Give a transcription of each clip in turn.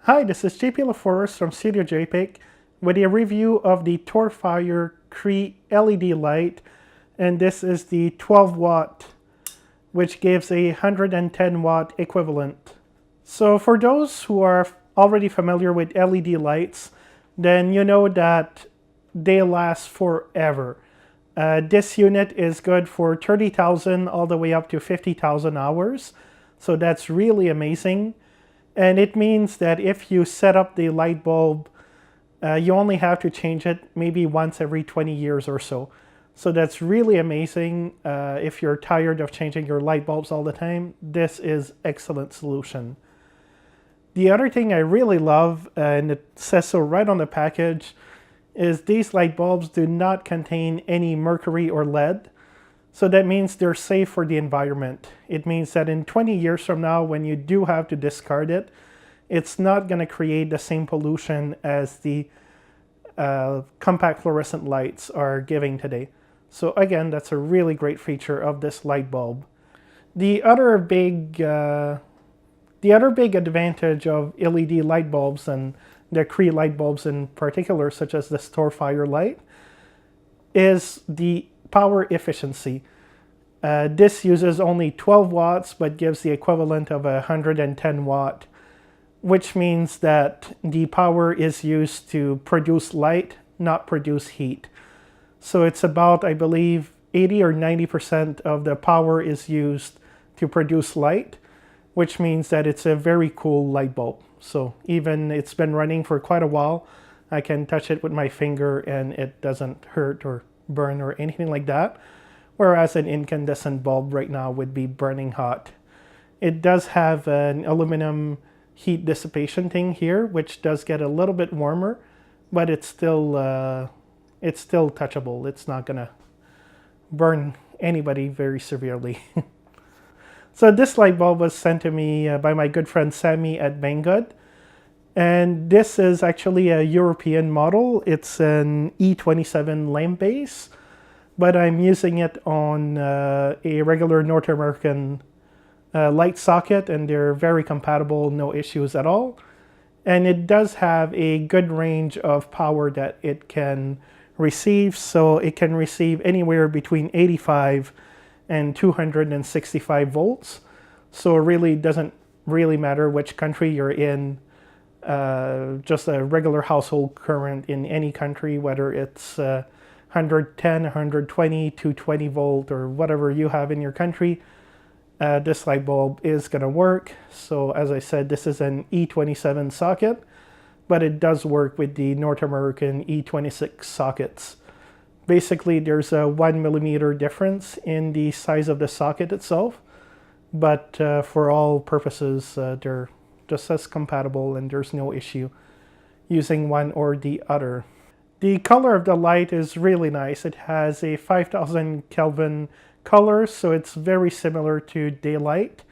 Hi, this is Jean-Pierre from Studio JPEG with a review of the ThorFire Cree LED light, and this is the 12 watt, which gives a 110 watt equivalent. So for those who are already familiar with LED lights, then you know that they last forever. This unit is good for 30,000 all the way up to 50,000 hours, so that's really amazing. And it means that if you set up the light bulb, you only have to change it maybe once every 20 years or so. So that's really amazing. If you're tired of changing your light bulbs all the time, this is excellent solution. The other thing I really love, and it says so right on the package, is these light bulbs do not contain any mercury or lead. So that means they're safe for the environment. It means that in 20 years from now, when you do have to discard it, it's not going to create the same pollution as the compact fluorescent lights are giving today. So again, that's a really great feature of this light bulb. The other big advantage of LED light bulbs, and the Cree light bulbs in particular, such as the ThorFire light, is the power efficiency. This uses only 12 watts but gives the equivalent of 110 watt, which means that the power is used to produce light, not produce heat. So it's about, I believe, 80 or 90% of the power is used to produce light, which means that it's a very cool light bulb. So even it's been running for quite a while, I can touch it with my finger and it doesn't hurt or burn or anything like that, whereas an incandescent bulb right now would be burning hot. It does have an aluminum heat dissipation thing here, which does get a little bit warmer, but it's still touchable. It's not gonna burn anybody very severely. So this light bulb was sent to me by my good friend Sami at BangGood. And this is actually a European model. It's an E27 lamp base, but I'm using it on a regular North American light socket, and they're very compatible, no issues at all. And it does have a good range of power that it can receive, so it can receive anywhere between 85 and 265 volts. So it really doesn't really matter which country you're in. Just a regular household current in any country, whether it's 110, 120, 220 volt, or whatever you have in your country, this light bulb is going to work. So as I said, this is an E27 socket, but it does work with the North American E26 sockets. Basically, there's a 1 millimeter difference in the size of the socket itself, but for all purposes, they're just as compatible, and there's no issue using one or the other. The color of the light is really nice. It has a 5000 Kelvin color, so it's very similar to daylight,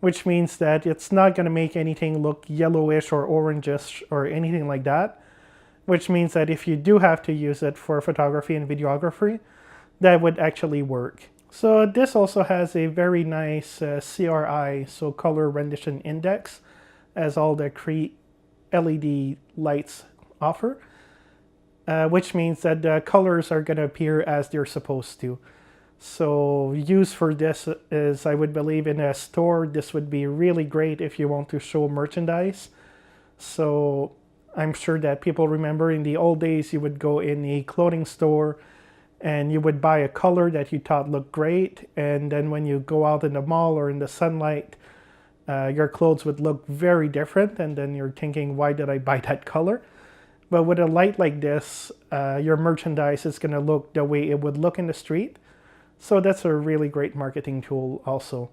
which means that it's not going to make anything look yellowish or orangish or anything like that, which means that if you do have to use it for photography and videography, that would actually work. So this also has a very nice CRI, so color rendition index, as all the Cree LED lights offer, which means that the colors are going to appear as they're supposed to. So use for this is, I would believe, in a store, this would be really great if you want to show merchandise. So I'm sure that people remember in the old days, you would go in a clothing store and you would buy a color that you thought looked great. And then when you go out in the mall or in the sunlight, your clothes would look very different. And then you're thinking, why did I buy that color? But with a light like this, your merchandise is going to look the way it would look in the street. So that's a really great marketing tool also.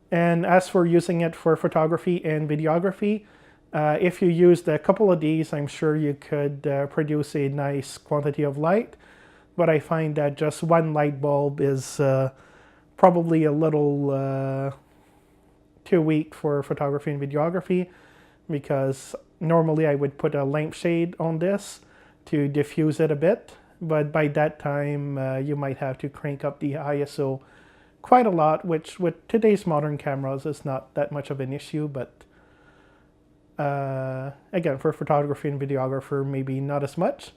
And as for using it for photography and videography, if you used a couple of these, I'm sure you could produce a nice quantity of light. But I find that just one light bulb is probably a little too weak for photography and videography, because normally I would put a lampshade on this to diffuse it a bit. But by that time, you might have to crank up the ISO quite a lot, which with today's modern cameras is not that much of an issue, but again, for photography and videographer, maybe not as much.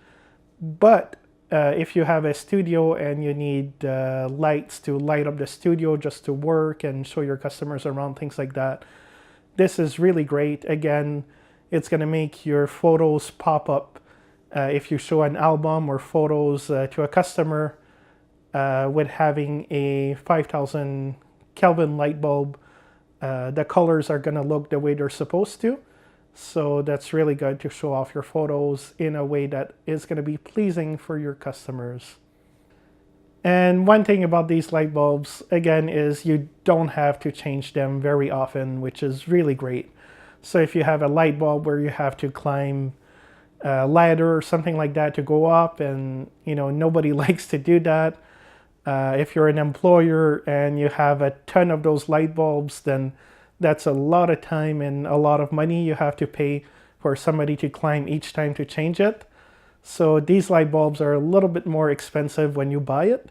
But if you have a studio and you need lights to light up the studio just to work and show your customers around, things like that, this is really great. Again, it's going to make your photos pop up if you show an album or photos to a customer with having a 5000 Kelvin light bulb. The colors are going to look the way they're supposed to. So that's really good to show off your photos in a way that is going to be pleasing for your customers. And one thing about these light bulbs, again, is you don't have to change them very often, which is really great. So if you have a light bulb where you have to climb a ladder or something like that to go up, and nobody likes to do that. If you're an employer and you have a ton of those light bulbs, then that's a lot of time and a lot of money you have to pay for somebody to climb each time to change it. So these light bulbs are a little bit more expensive when you buy it,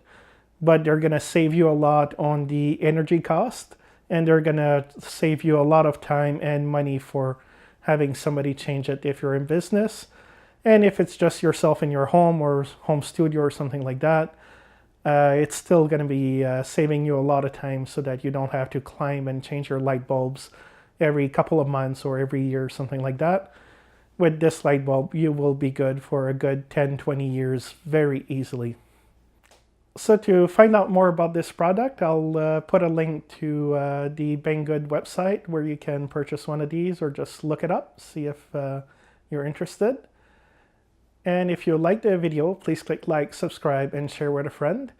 but they're going to save you a lot on the energy cost, and they're going to save you a lot of time and money for having somebody change it if you're in business. And if it's just yourself in your home or home studio or something like that, it's still going to be saving you a lot of time so that you don't have to climb and change your light bulbs every couple of months or every year or something like that. With this light bulb, you will be good for a good 10-20 years very easily. So to find out more about this product, I'll put a link to the BangGood website where you can purchase one of these, or just look it up, see if you're interested. And if you liked the video, please click like, subscribe, and share with a friend.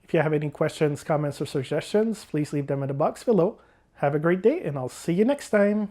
If you have any questions, comments, or suggestions, please leave them in the box below. Have a great day, and I'll see you next time.